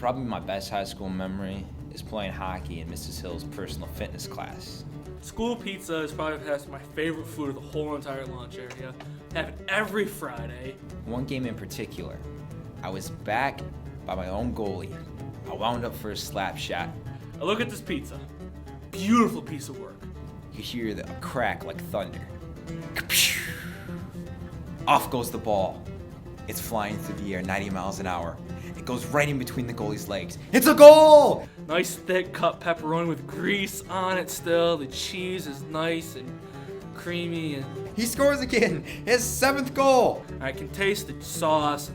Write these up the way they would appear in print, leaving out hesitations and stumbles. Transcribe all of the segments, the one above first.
Probably my best high school memory is playing hockey in Mrs. Hill's personal fitness class. School pizza is probably my favorite food of the whole entire lunch area. Have it every Friday. One game in particular, I was back by my own goalie. I wound up for a slap shot. I look at this pizza. Beautiful piece of work. You hear a crack like thunder. Off goes the ball. It's flying through the air 90 miles an hour. It goes right in between the goalie's legs. It's a goal! Nice thick cut pepperoni with grease on it still. The cheese is nice and creamy, and He scores again. His 7th goal. I can taste the sauce.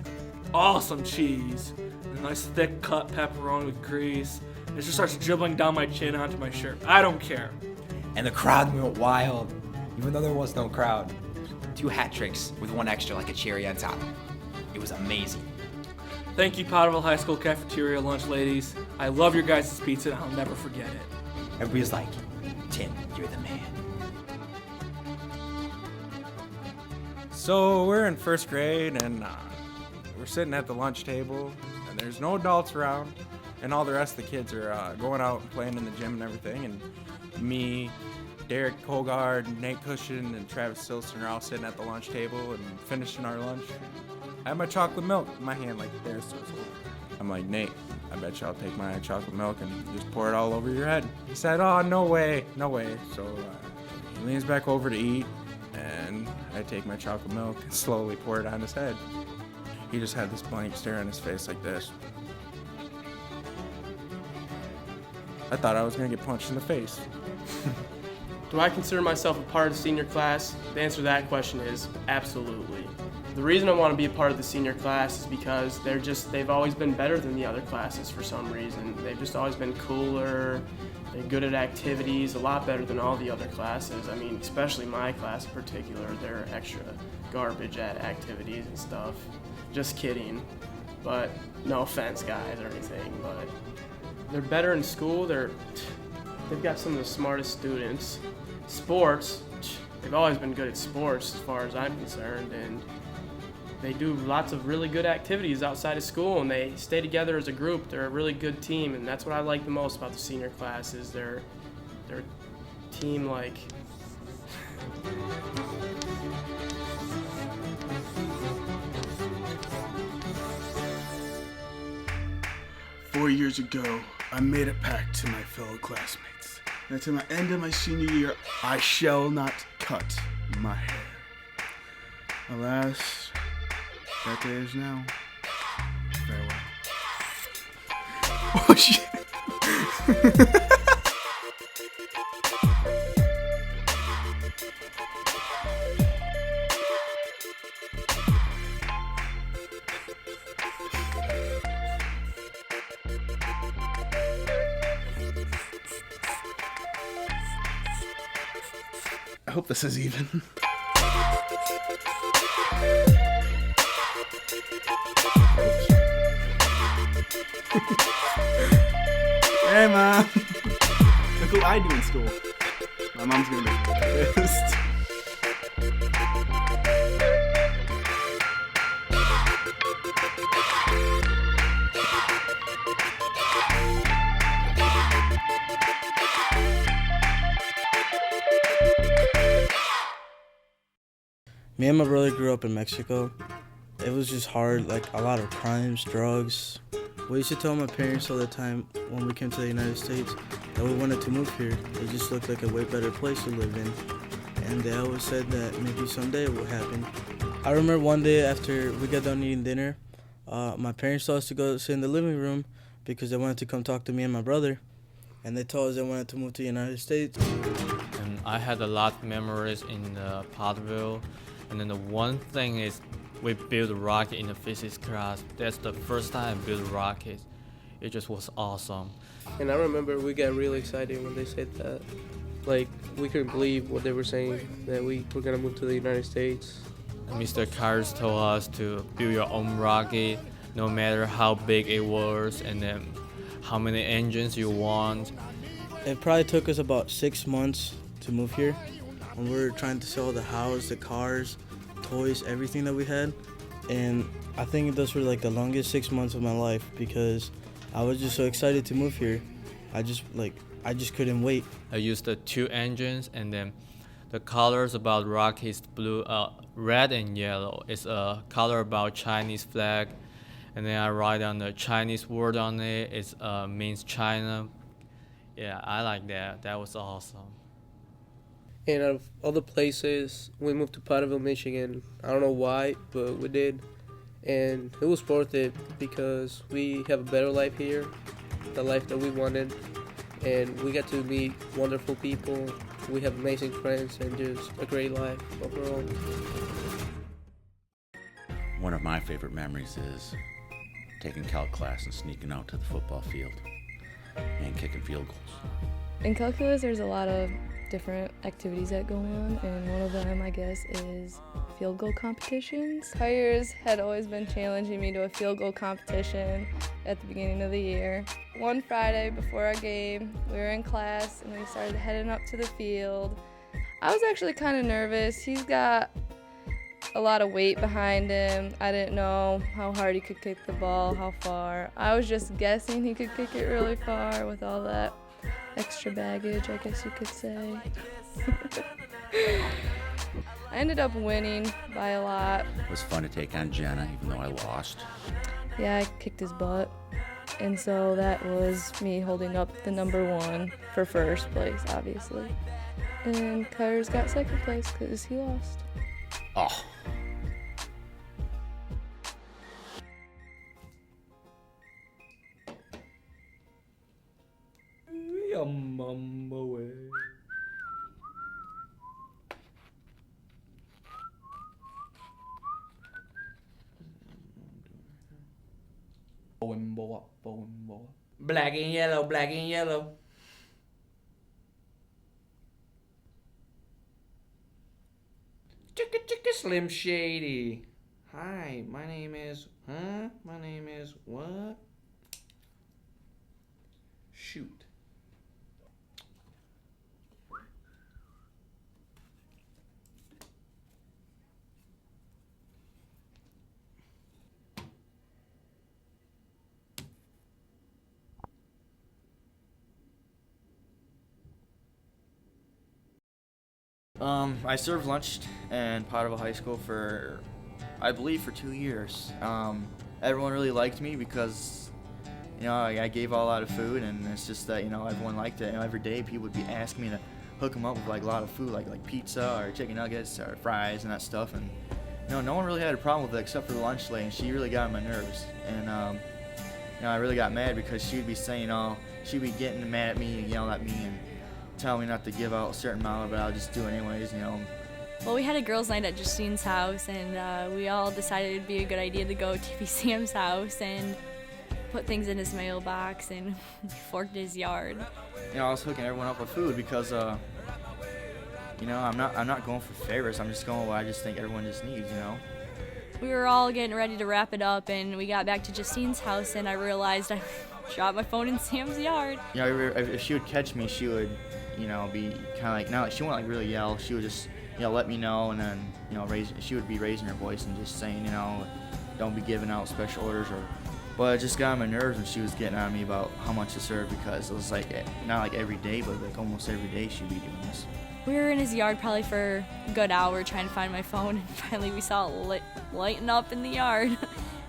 Awesome cheese. A nice thick cut pepperoni with grease. It just starts dribbling down my chin onto my shirt. I don't care. And the crowd went wild, even though there was no crowd. 2 hat tricks with 1 extra like a cherry on top. It was amazing. Thank you, Potterville High School cafeteria lunch ladies. I love your guys' pizza and I'll never forget it. Everybody's like, Tim, you're the man. So we're in 1st grade and we're sitting at the lunch table and there's no adults around and all the rest of the kids are going out and playing in the gym and everything, and me, Derek Hogard, Nate Cushion, and Travis Silson are all sitting at the lunch table and finishing our lunch. I have my chocolate milk in my hand like there's so. I'm like, Nate, I bet you I'll take my chocolate milk and just pour it all over your head. He said, oh, no way. So he leans back over to eat, and I take my chocolate milk and slowly pour it on his head. He just had this blank stare on his face like this. I thought I was gonna get punched in the face. Do I consider myself a part of the senior class? The answer to that question is absolutely. The reason I want to be a part of the senior class is because they've always been better than the other classes for some reason. They've just always been cooler, they're good at activities, a lot better than all the other classes. I mean, especially my class in particular, they're extra garbage at activities and stuff. Just kidding, but no offense guys or anything, but they're better in school. They've got some of the smartest students. Sports, they've always been good at sports as far as I'm concerned, and they do lots of really good activities outside of school, and they stay together as a group. They're a really good team, and that's what I like the most about the senior class is their team like. Four years ago, I made a pact to my fellow classmates that to the end of my senior year, I shall not cut my hair. Alas, that day is now. Farewell. Oh shit. I hope this is even. Hey, Mom. Look what I do in school. My mom's gonna be pissed. Me and my brother grew up in Mexico. It was just hard, like a lot of crimes, drugs. We used to tell my parents all the time when we came to the United States that we wanted to move here. It just looked like a way better place to live in. And they always said that maybe someday it would happen. I remember one day after we got done eating dinner, my parents told us to go sit in the living room because they wanted to come talk to me and my brother. And they told us they wanted to move to the United States. And I had a lot of memories in Potterville. And then the one thing is we built a rocket in the physics class. That's the first time I built a rocket. It just was awesome. And I remember we got really excited when they said that. Like, we couldn't believe what they were saying, that we were gonna move to the United States. And Mr. Cars told us to build your own rocket, no matter how big it was, and then how many engines you want. It probably took us about 6 months to move here. When we were trying to sell the house, the cars, toys, everything that we had. And I think those were like the longest 6 months of my life because I was just so excited to move here. I just couldn't wait. I used the 2 engines, and then the colors about rockets blue, red and yellow. It's a color about Chinese flag, and then I write down the Chinese word on it. It means China. Yeah, I like that. That was awesome. And out of all the places, we moved to Potterville, Michigan. I don't know why, but we did. And it was worth it because we have a better life here, the life that we wanted. And we got to meet wonderful people. We have amazing friends and just a great life overall. One of my favorite memories is taking calc class and sneaking out to the football field and kicking field goals. In calculus, there's a lot of different activities that go on, and one of them, I guess, is field goal competitions. Hires had always been challenging me to a field goal competition at the beginning of the year. One Friday before our game, we were in class and we started heading up to the field. I was actually kind of nervous. He's got a lot of weight behind him. I didn't know how hard he could kick the ball, how far. I was just guessing he could kick it really far with all that extra baggage, I guess you could say. I ended up winning by a lot. It was fun to take on Jenna, even though I lost. Yeah, I kicked his butt. And so that was me holding up the number 1 for first place, obviously. And Kyers got second place because he lost. Oh. Black and yellow, black and yellow. Chicka chicka Slim Shady. Hi, my name is, My name is what? Shoot. I served lunch in Potterville High School for, I believe, for 2 years. Everyone really liked me because, I gave out a lot of food, and it's just that, everyone liked it. Every day people would be asking me to hook them up with like a lot of food, like pizza or chicken nuggets or fries and that stuff. And no one really had a problem with it except for the lunch lady. And she really got on my nerves. And I really got mad because she would be saying, she'd be getting mad at me and yelling at me and telling me not to give out a certain amount, but I'll just do it anyways, Well, we had a girls' night at Justine's house, and we all decided it'd be a good idea to go to Sam's house and put things in his mailbox and forked his yard. I was hooking everyone up with food because, I'm not going for favorites. I'm just going with what I just think everyone just needs, We were all getting ready to wrap it up, and we got back to Justine's house, and I realized I dropped my phone in Sam's yard. If she would catch me, she would, be kind of like, she wouldn't like really yell. She would just, let me know, and then, she would be raising her voice and just saying, don't be giving out special orders but it just got on my nerves when she was getting on me about how much to serve because it was like, not like every day, but like almost every day she'd be doing this. We were in his yard probably for a good hour trying to find my phone, and finally we saw it lighting up in the yard.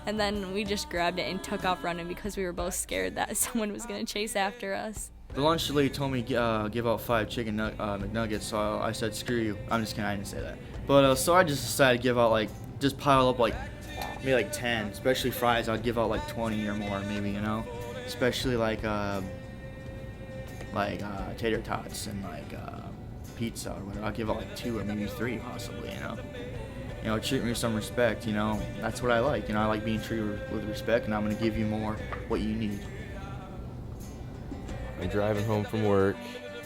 And then we just grabbed it and took off running because we were both scared that someone was going to chase after us. The lunch lady told me give out 5 chicken McNuggets, so I said, screw you. I'm just kidding, I didn't say that. But so I just decided to give out just pile up maybe 10, especially fries. I'd give out 20 or more maybe, especially tater tots and pizza or whatever. I'll give out 2 or maybe 3 possibly, treat me with some respect, that's what I like. I like being treated with respect, and I'm going to give you more what you need. I'm driving home from work,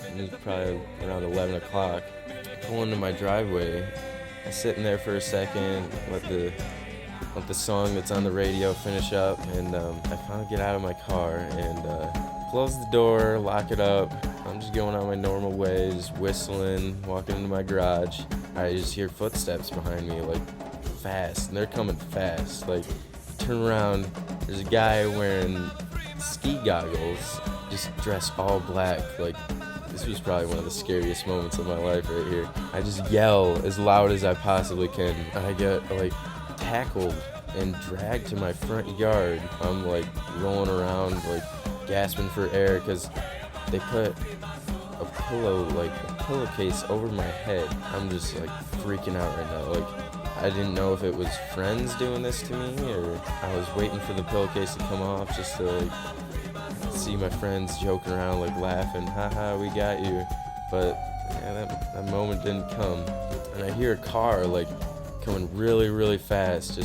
and it's probably around 11 o'clock. Pull into my driveway. I sit in there for a second, let the song that's on the radio finish up, and I finally get out of my car and close the door, lock it up. I'm just going on my normal way, just whistling, walking into my garage. I just hear footsteps behind me, fast, and they're coming fast. Turn around, there's a guy wearing ski goggles, just dressed all black. Like, this was probably one of the scariest moments of my life right here. I just yell as loud as I possibly can, and I get like tackled and dragged to my front yard. I'm like rolling around, like gasping for air, because they put a pillowcase over my head. I'm just like freaking out right now. Like, I didn't know if it was friends doing this to me, or I was waiting for the pillowcase to come off just to like see my friends joking around, like laughing, haha, we got you. But yeah, that moment didn't come. And I hear a car like coming really, really fast,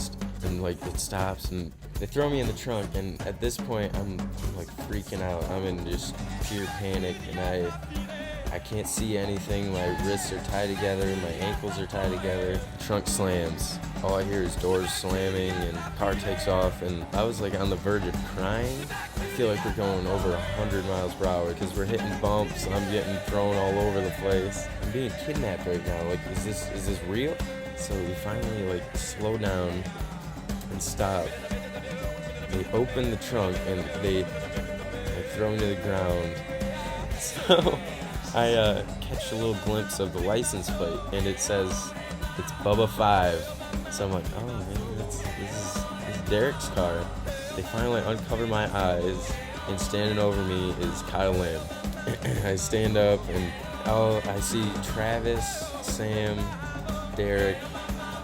and like it stops, and they throw me in the trunk. And at this point, I'm like freaking out. I'm in just pure panic, and I can't see anything. My wrists are tied together, my ankles are tied together. The trunk slams. All I hear is doors slamming, and the car takes off, and I was like on the verge of crying. I feel like we're going over 100 miles per hour because we're hitting bumps, and I'm getting thrown all over the place. I'm being kidnapped right now. Like, is this real? So we finally like slow down and stop. They open the trunk and they throw me to the ground. So I catch a little glimpse of the license plate, and it says it's Bubba 5. So I'm like, oh man, this is Derek's car. They finally uncover my eyes, and standing over me is Kyle Lamb. I stand up, and I see Travis, Sam, Derek,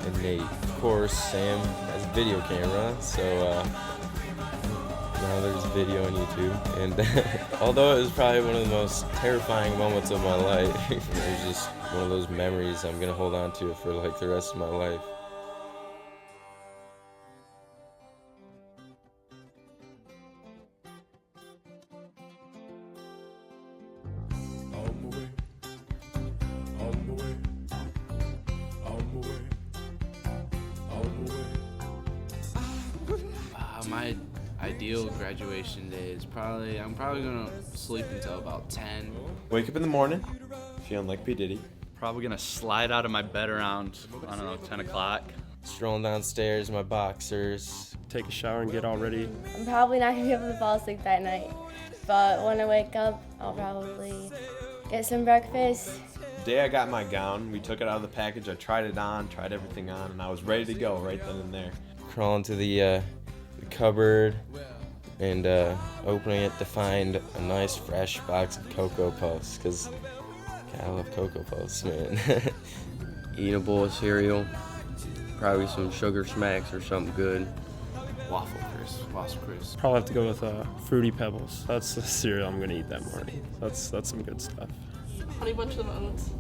and Nate. Of course, Sam has a video camera, so now there's video on YouTube. And although it was probably one of the most terrifying moments of my life, it was just one of those memories I'm gonna hold on to for like the rest of my life. My ideal graduation day is I'm probably gonna sleep until about 10. Wake up in the morning, feeling like P. Diddy. Probably gonna slide out of my bed around, 10 o'clock. Strolling downstairs, my boxers. Take a shower and get all ready. I'm probably not gonna be able to fall asleep that night, but when I wake up, I'll probably get some breakfast. The day I got my gown, we took it out of the package, I tried it on, tried everything on, and I was ready to go right then and there. Crawling to the cupboard and opening it to find a nice fresh box of Cocoa Puffs, because I love Cocoa Puffs, man. Eating a bowl of cereal, probably some Sugar Smacks or something good. Waffle crisp. Probably have to go with Fruity Pebbles. That's the cereal I'm gonna eat that morning. That's some good stuff. Honey Bunch of Oats.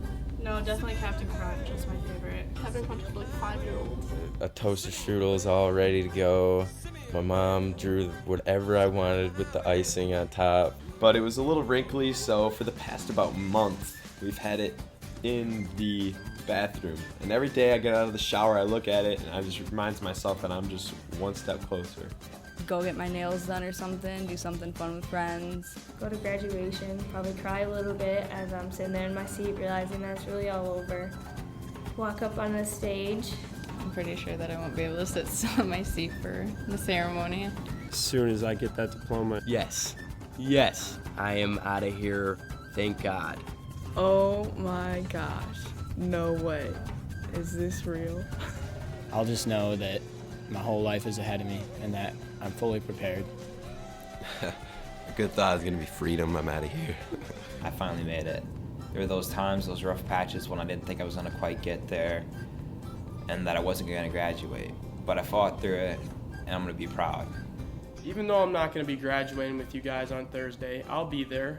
No, definitely Captain Crunch is my favorite. Captain Crunch is for like 5-year-olds. A toaster strudel is all ready to go. My mom drew whatever I wanted with the icing on top. But it was a little wrinkly, so for the past about month, we've had it in the bathroom. And every day I get out of the shower, I look at it, and I just reminds myself that I'm just one step closer. Go get my nails done or something, do something fun with friends. Go to graduation, probably cry a little bit as I'm sitting there in my seat realizing that it's really all over. Walk up on the stage. I'm pretty sure that I won't be able to sit still in my seat for the ceremony. As soon as I get that diploma. Yes, I am out of here, thank God. Oh my gosh, no way. Is this real? I'll just know that my whole life is ahead of me and that I'm fully prepared. A good thought is gonna be freedom. I'm out of here. I finally made it. There were those times, those rough patches when I didn't think I was gonna quite get there and that I wasn't gonna graduate. But I fought through it, and I'm gonna be proud. Even though I'm not gonna be graduating with you guys on Thursday, I'll be there.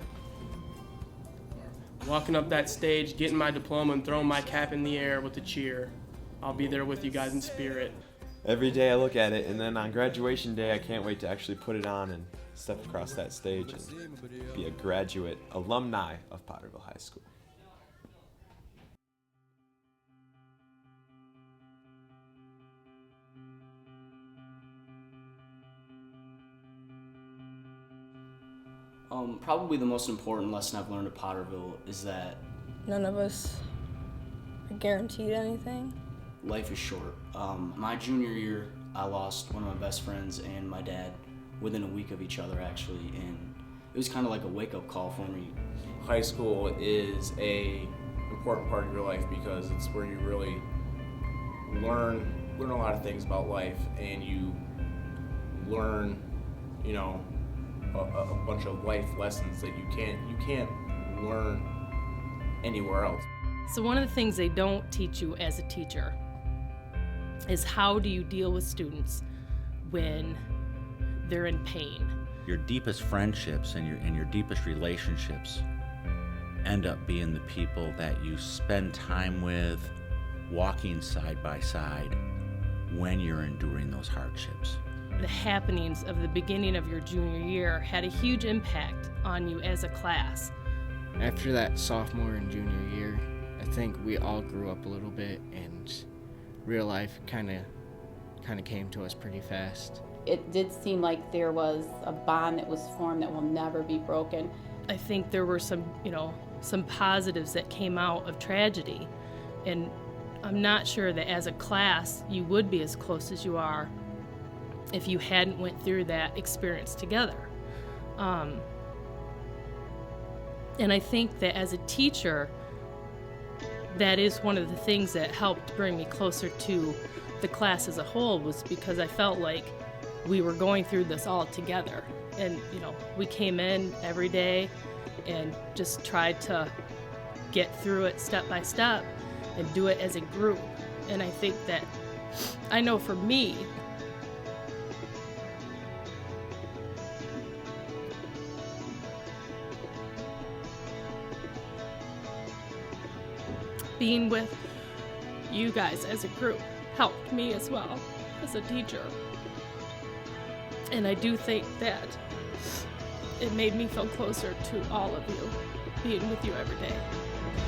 Walking up that stage, getting my diploma and throwing my cap in the air with a cheer. I'll be there with you guys in spirit. Every day I look at it, and then on graduation day, I can't wait to actually put it on and step across that stage and be a graduate alumni of Potterville High School. Probably the most important lesson I've learned at Potterville is that None of us are guaranteed anything. life is short. My junior year, I lost one of my best friends and my dad within a week of each other actually, and it was kind of like a wake-up call for me. High school is a important part of your life because it's where you really learn a lot of things about life, and you learn, you know, a bunch of life lessons that you can't learn anywhere else. So one of the things they don't teach you as a teacher is how do you deal with students when they're in pain. Your deepest friendships and your deepest relationships end up being the people that you spend time with, walking side by side when you're enduring those hardships. The happenings of the beginning of your junior year had a huge impact on you as a class. After that sophomore and junior year, I think we all grew up a little bit, and real life kind of came to us pretty fast. It did seem like there was a bond that was formed that will never be broken. I think there were some positives that came out of tragedy, and I'm not sure that as a class you would be as close as you are if you hadn't went through that experience together. And I think that as a teacher, that is one of the things that helped bring me closer to the class as a whole, was because I felt like we were going through this all together. And, you know, we came in every day and just tried to get through it step by step and do it as a group. And I think that, I know for me, being with you guys as a group helped me as well as a teacher. And I do think that it made me feel closer to all of you, being with you every day.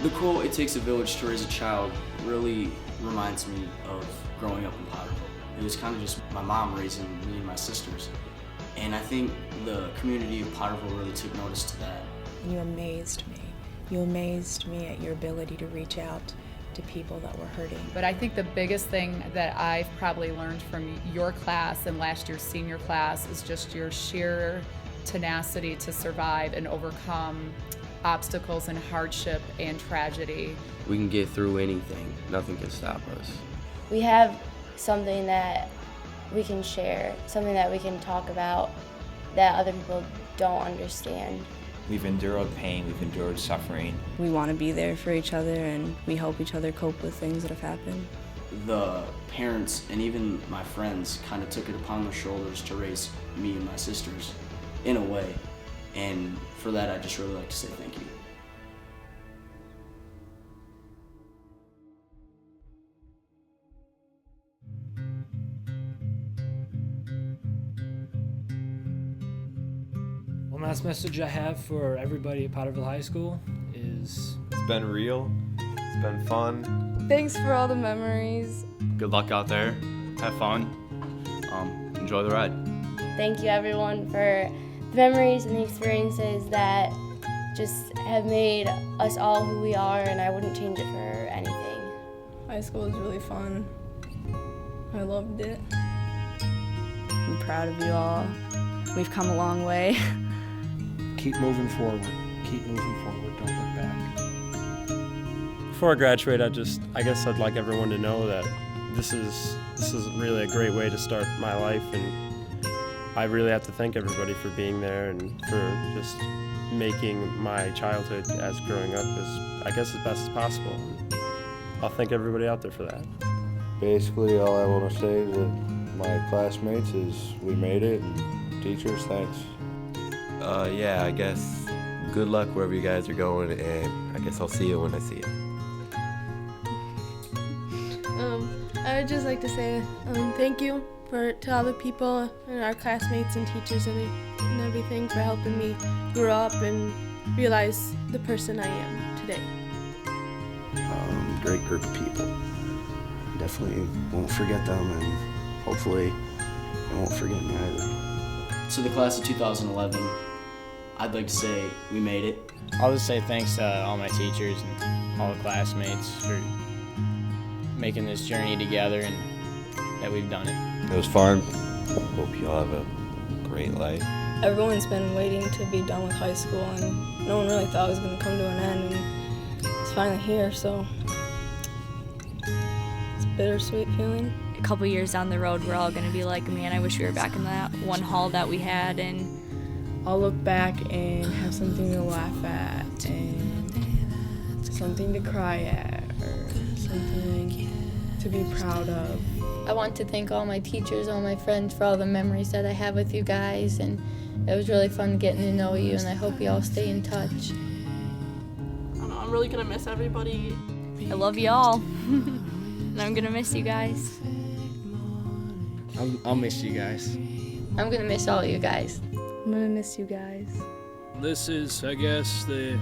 The quote, "It takes a village to raise a child," really reminds me of growing up in Potterville. It was kind of just my mom raising me and my sisters. And I think the community of Potterville really took notice to that. You amazed me. You amazed me at your ability to reach out to people that were hurting. But I think the biggest thing that I've probably learned from your class and last year's senior class is just your sheer tenacity to survive and overcome obstacles and hardship and tragedy. We can get through anything. Nothing can stop us. We have something that we can share, something that we can talk about that other people don't understand. We've endured pain, we've endured suffering. We want to be there for each other, and we help each other cope with things that have happened. The parents and even my friends kind of took it upon their shoulders to raise me and my sisters in a way. And for that, I just really like to say thank you. One last message I have for everybody at Potterville High School is... It's been real. It's been fun. Thanks for all the memories. Good luck out there. Have fun. Enjoy the ride. Thank you everyone for the memories and the experiences that just have made us all who we are, and I wouldn't change it for anything. High school was really fun. I loved it. I'm proud of you all. We've come a long way. Keep moving forward. Keep moving forward. Don't look back. Before I graduate, I guess I'd like everyone to know that this is really a great way to start my life, and I really have to thank everybody for being there and for just making my childhood as growing up as best as possible. I'll thank everybody out there for that. Basically, all I want to say to my classmates is we made it, and teachers, thanks. Yeah, I guess good luck wherever you guys are going, and I guess I'll see you when I see you. I would just like to say thank you to all the people and our classmates and teachers and everything for helping me grow up and realize the person I am today. Great group of people. Definitely won't forget them, and hopefully they won't forget me either. To the class of 2011, I'd like to say we made it. I'll just say thanks to all my teachers and all the classmates for making this journey together and that we've done it. It was fun. Hope you all have a great life. Everyone's been waiting to be done with high school, and no one really thought it was going to come to an end, and it's finally here, so it's a bittersweet feeling. A couple years down the road, we're all going to be like, man, I wish we were back in that one hall that we had, and I'll look back and have something to laugh at and something to cry at or something to be proud of. I want to thank all my teachers, all my friends for all the memories that I have with you guys, and it was really fun getting to know you, and I hope you all stay in touch. I don't know, I'm really gonna miss everybody. I love you all, and I'm gonna miss you guys. I'll miss you guys. I'm gonna miss all you guys. I'm gonna miss you guys. This is, I guess, the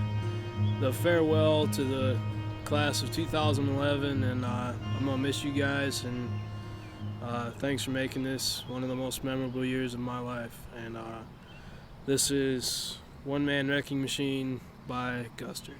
farewell to the class of 2011, and I'm gonna miss you guys, and thanks for making this one of the most memorable years of my life. And this is One Man Wrecking Machine by Guster.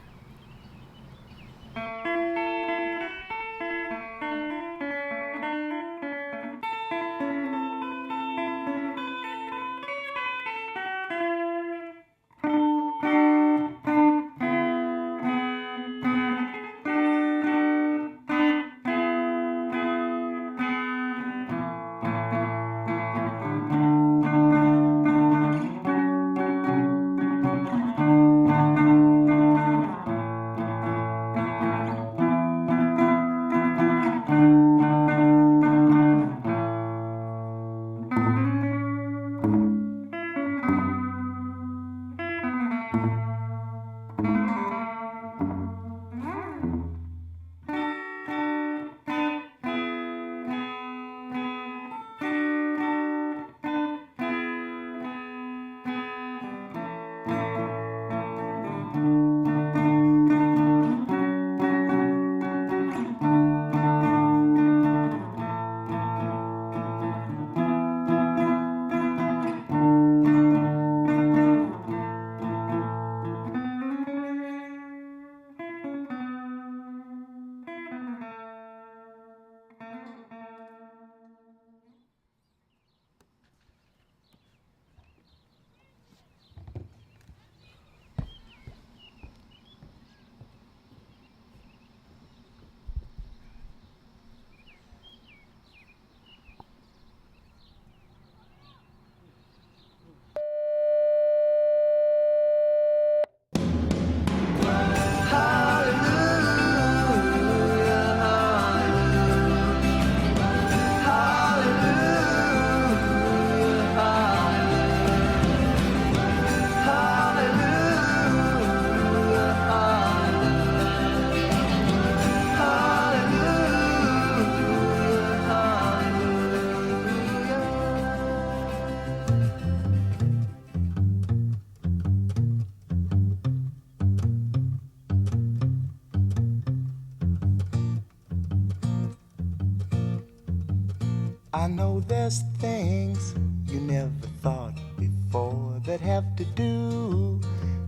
I know there's things you never thought before that have to do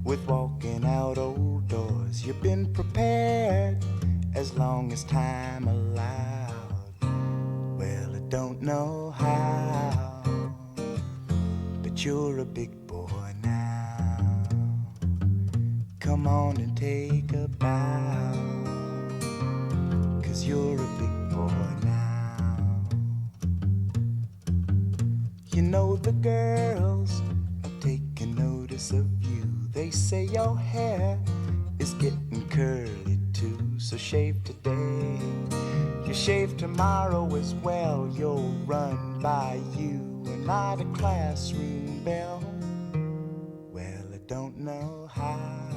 with walking out old doors. You've been prepared as long as time allowed. Well, I don't know how, but you're a big boy now. Come on and take a bow, 'cause you're a big boy now. You know the girls are taking notice of you. They say your hair is getting curly too. So shave today, you shave tomorrow as well. You'll run by you and not a classroom bell. Well, I don't know how,